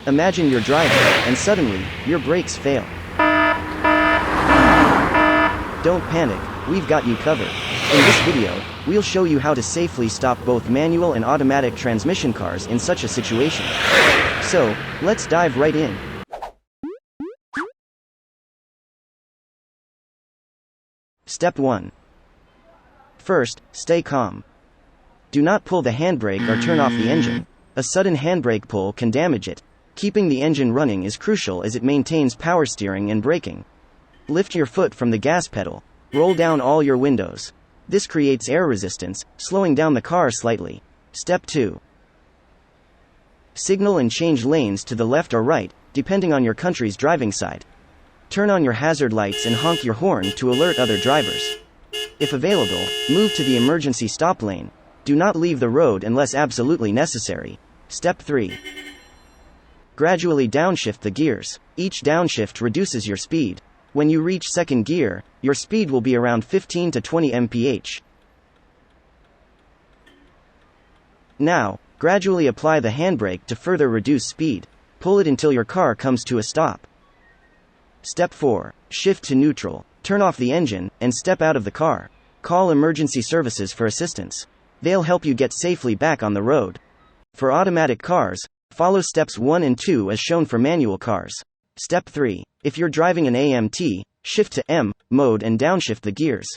Imagine you're driving, and suddenly, your brakes fail. Don't panic, we've got you covered. In this video, we'll show you how to safely stop both manual and automatic transmission cars in such a situation. So, let's dive right in. Step 1. First, stay calm. Do not pull the handbrake or turn off the engine. A sudden handbrake pull can damage it. Keeping the engine running is crucial as it maintains power steering and braking. Lift your foot from the gas pedal. Roll down all your windows. This creates air resistance, slowing down the car slightly. Step 2. Signal and change lanes to the left or right, depending on your country's driving side. Turn on your hazard lights and honk your horn to alert other drivers. If available, move to the emergency stop lane. Do not leave the road unless absolutely necessary. Step 3. Gradually downshift the gears. Each downshift reduces your speed. When you reach second gear, your speed will be around 15 to 20 mph. Now, gradually apply the handbrake to further reduce speed. Pull it until your car comes to a stop. Step 4. Shift to neutral. Turn off the engine, and step out of the car. Call emergency services for assistance. They'll help you get safely back on the road. For automatic cars, follow steps 1 and 2 as shown for manual cars. Step 3. If you're driving an AMT, shift to M mode and downshift the gears.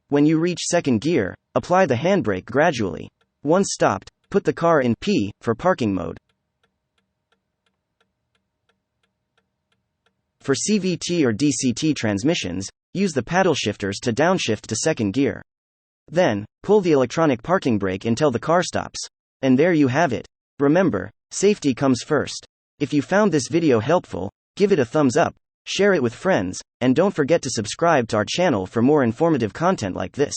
When you reach second gear, apply the handbrake gradually. Once stopped, put the car in P for parking mode. For CVT or DCT transmissions, use the paddle shifters to downshift to second gear. Then, pull the electronic parking brake until the car stops. And there you have it. Remember, safety comes first. If you found this video helpful, give it a thumbs up, share it with friends, and don't forget to subscribe to our channel for more informative content like this.